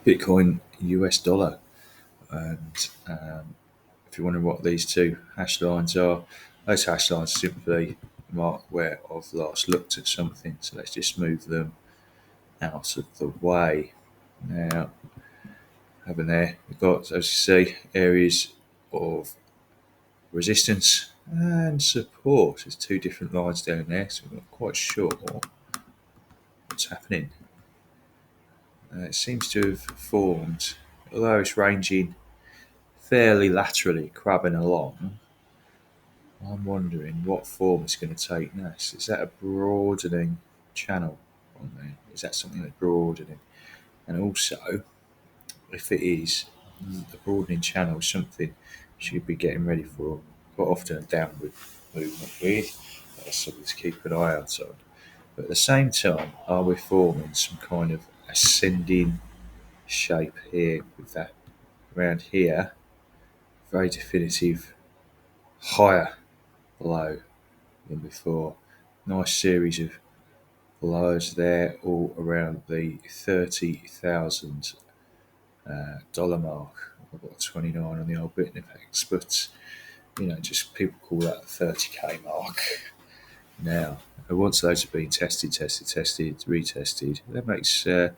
Bitcoin, US dollar. And if you're wondering what these two hash lines are, those hash lines simply mark where I've last looked at something. So let's just move them out of the way. Now, over there, we've got, as you see, areas of resistance and support. There's two different lines down there, so we're not quite sure what's happening. It seems to have formed, although it's ranging fairly laterally, crabbing along. I'm wondering what form it's going to take next. Is that a broadening channel on there? Is that something that's broadening? And also, if it is, the broadening channel is something you should be getting ready for. Quite often a downward movement with. That's something to keep an eye out on. But at the same time, are we forming some kind of ascending shape here with that around here? Very definitive, higher low than before. Nice series of lows there, all around the $30,000 mark. I've got 29 on the old Bitfinex, but just people call that the 30k mark. Now, once those have been tested, retested, that makes a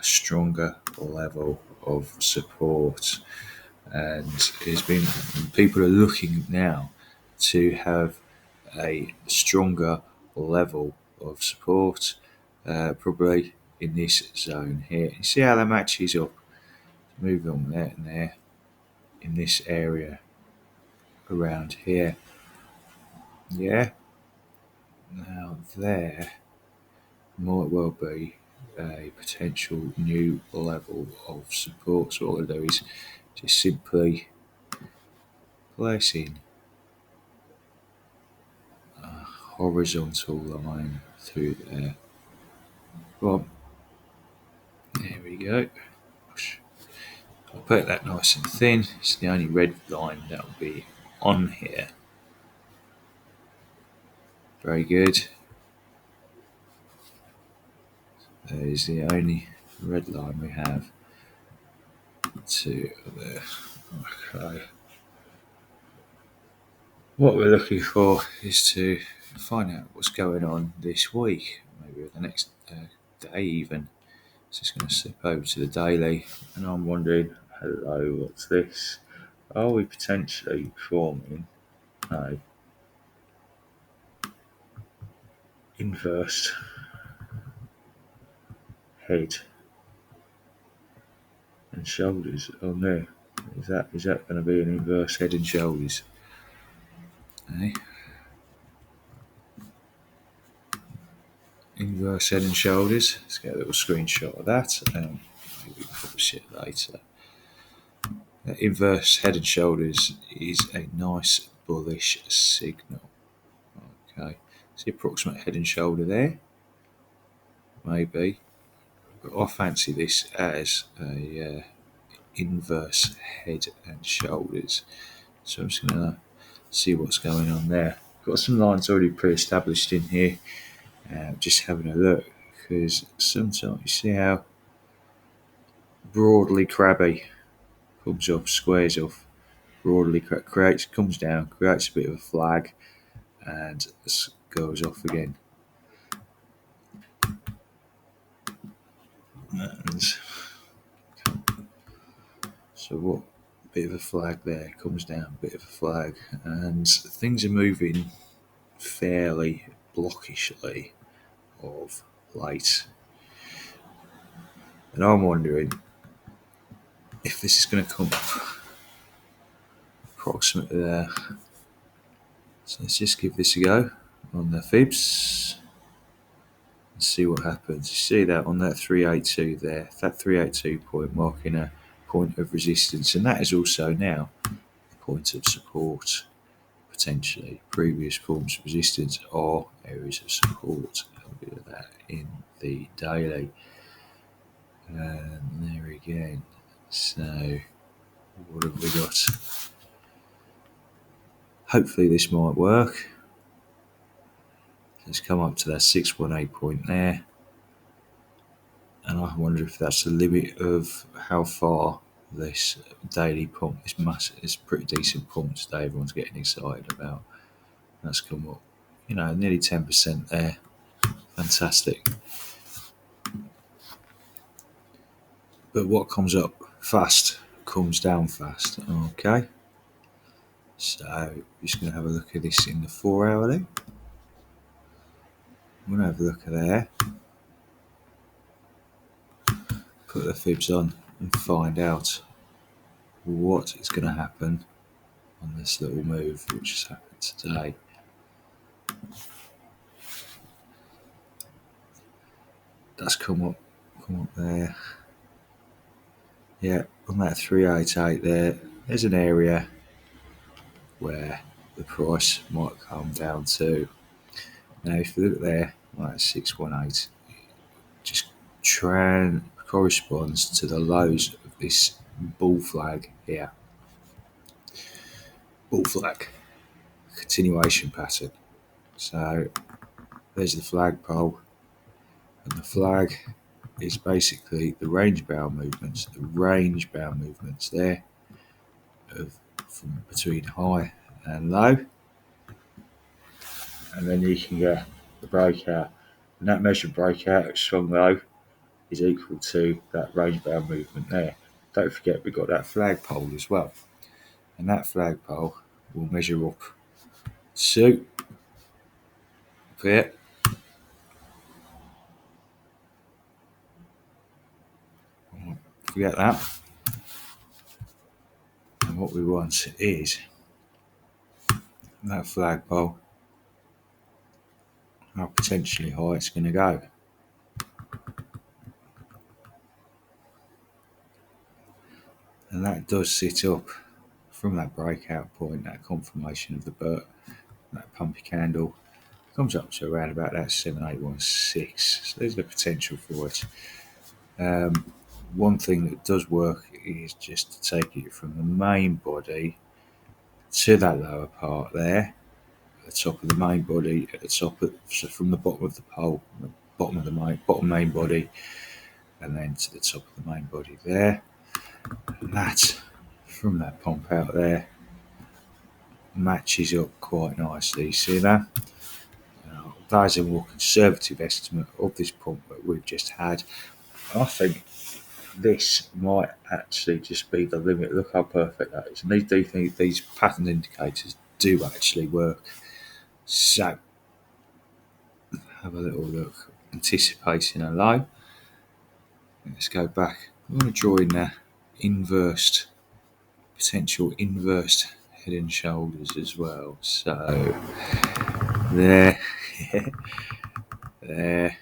stronger level of support. And people are looking now to have a stronger level of support, probably in this zone here. You see how that matches up? Move on there and there in this area around here. Yeah. Now there might well be a potential new level of support. So what I'll do is just simply placing a horizontal line through there. Well, there we go. I'll put that nice and thin. It's the only red line that will be on here. Very good. That is the only red line we have to there. Okay. What we're looking for is to find out what's going on this week, maybe the next day even. So it's going to slip over to the daily, and I'm wondering, hello, what's this? Are we potentially forming a inverse head and shoulders on there? Is that going to be an inverse head and shoulders? Okay. Inverse head and shoulders. Let's get a little screenshot of that. Maybe we'll publish it later. Inverse head and shoulders is a nice bullish signal. Okay, see approximate head and shoulder there, maybe. But I fancy this as a inverse head and shoulders. So I'm just going to see what's going on there. Got some lines already pre-established in here. Just having a look, because sometimes you see how broadly crabby comes up, squares off, broadly comes down, creates a bit of a flag, and goes off again. And so what? Bit of a flag there, comes down, bit of a flag, and things are moving fairly blockishly of late. And I'm wondering if this is going to come approximately there. So let's just give this a go on the fibs and see what happens. You see that on that 382 there, that 382 point marking a point of resistance, and that is also now a point of support. Potentially, previous forms of resistance are areas of support. A bit of that in the daily. And there again. So, what have we got? Hopefully, this might work. Let's come up to that 618 point there. And I wonder if that's the limit of how far this daily pump, this pretty decent pump today, everyone's getting excited about. That's come up, nearly 10% there. Fantastic. But what comes up fast comes down fast. Okay. So just going to have a look at this in the 4 hour then. I'm going to have a look at there. Put the fibs on and find out what is going to happen on this little move which has happened today. That's come up there. Yeah, on that 388 there, there's an area where the price might come down to. Now, if you look there, like 618, just corresponds to the lows of this bull flag here. Bull flag, continuation pattern. So there's the flagpole, and the flag is basically the range bound movements. The range bound movements there from between high and low, and then you can get the breakout. And that measured breakout at strong low is equal to that range bound movement there. Don't forget we've got that flagpole as well, and that flagpole will measure up to there. Forget that. And what we want is that flagpole, how potentially high it's going to go. And that does sit up from that breakout point, that confirmation of the BERT, that pumpy candle, comes up to around about that 7816. So there's the potential for it. One thing that does work is just to take it from the main body to that lower part there, at the top of the main body, at the top of, so from the bottom of the pole, the bottom of the bottom main body, and then to the top of the main body there. And that, from that pump out there, matches up quite nicely. You see that? Now, that is a more conservative estimate of this pump that we've just had. I think this might actually just be the limit. Look how perfect that is. And these pattern indicators do actually work. So, have a little look. Anticipating a low. Let's go back. I'm going to draw in there potential inverse head and shoulders as well. So, there, there,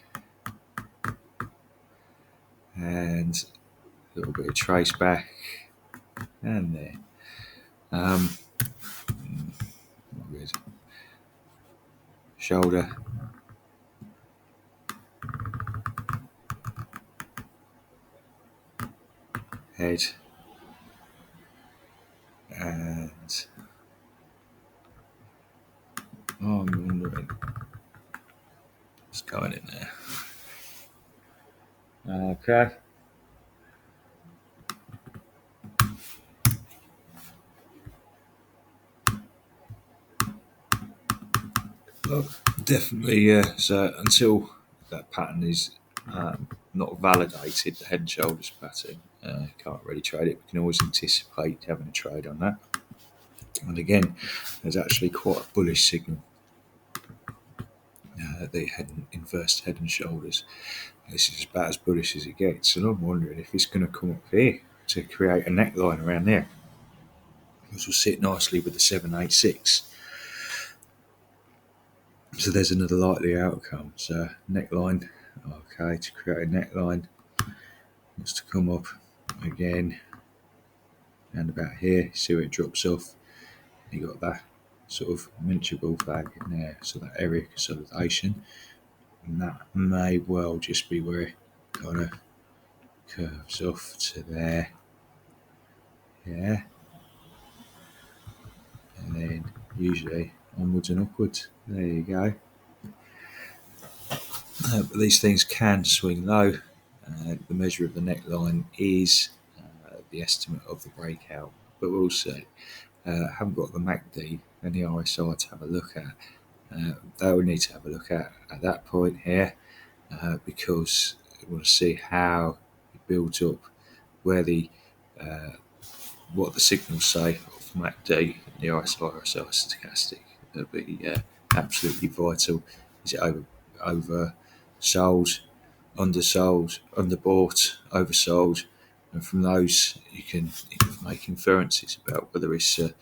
and a little bit of trace back, and there. Not good. Shoulder, head, and I'm wondering what's going in there. Okay. Well, definitely. So until that pattern is not validated, the head and shoulders pattern, can't really trade it. We can always anticipate having a trade on that. And again, there's actually quite a bullish signal. The inverse head and shoulders. This is about as bullish as it gets, and I'm wondering if it's going to come up here to create a neckline around there, which will sit nicely with the 786. So there's another likely outcome. So neckline, okay, to create a neckline, wants to come up again, and about here. See where it drops off. You got that sort of miniature bull flag in there, so that area consolidation, and that may well just be where it kind of curves off to there. Yeah, and then usually onwards and upwards. There you go. But these things can swing low, The measure of the neckline is the estimate of the breakout, but also haven't got the MACD and the RSI to have a look at. They'll need to have a look at that point here because we want to see how it builds up, where the what the signals say of MACD and the RSI stochastic. That'll be absolutely vital. Is it oversold, undersold, underbought, oversold? And from those, you can make inferences about whether it's a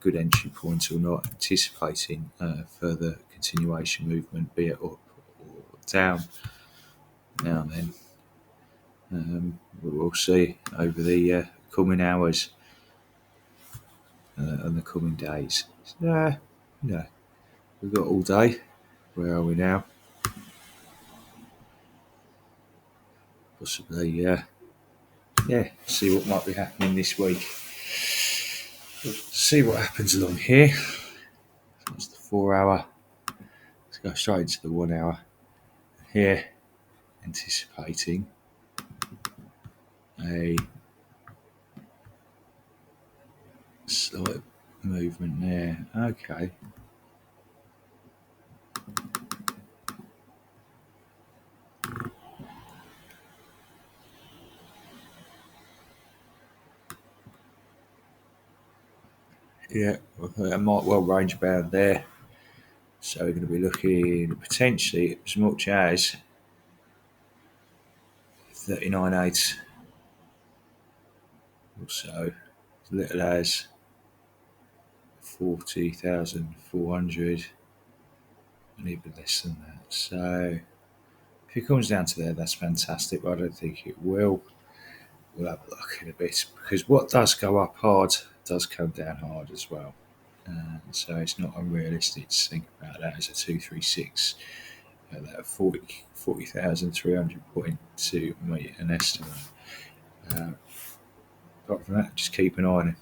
good entry point or not, anticipating further continuation movement, be it up or down. Now then, we will see over the coming hours and the coming days. So, we've got all day. Where are we now? Possibly, see what might be happening this week. See what happens along here. That's the 4 hour. Let's go straight into the 1 hour. Here, anticipating a slight movement there. Okay. Yeah, that might well range about there. So we're going to be looking potentially as much as 39.8 or so, as little as 40,400 and even less than that. So if it comes down to there, that's fantastic, but I don't think it will. We'll have a look in a bit because what does go up hard does come down hard as well. So it's not unrealistic to think about that as a 236 that 40,300 point to meet an estimate. Apart from that, just keep an eye on it.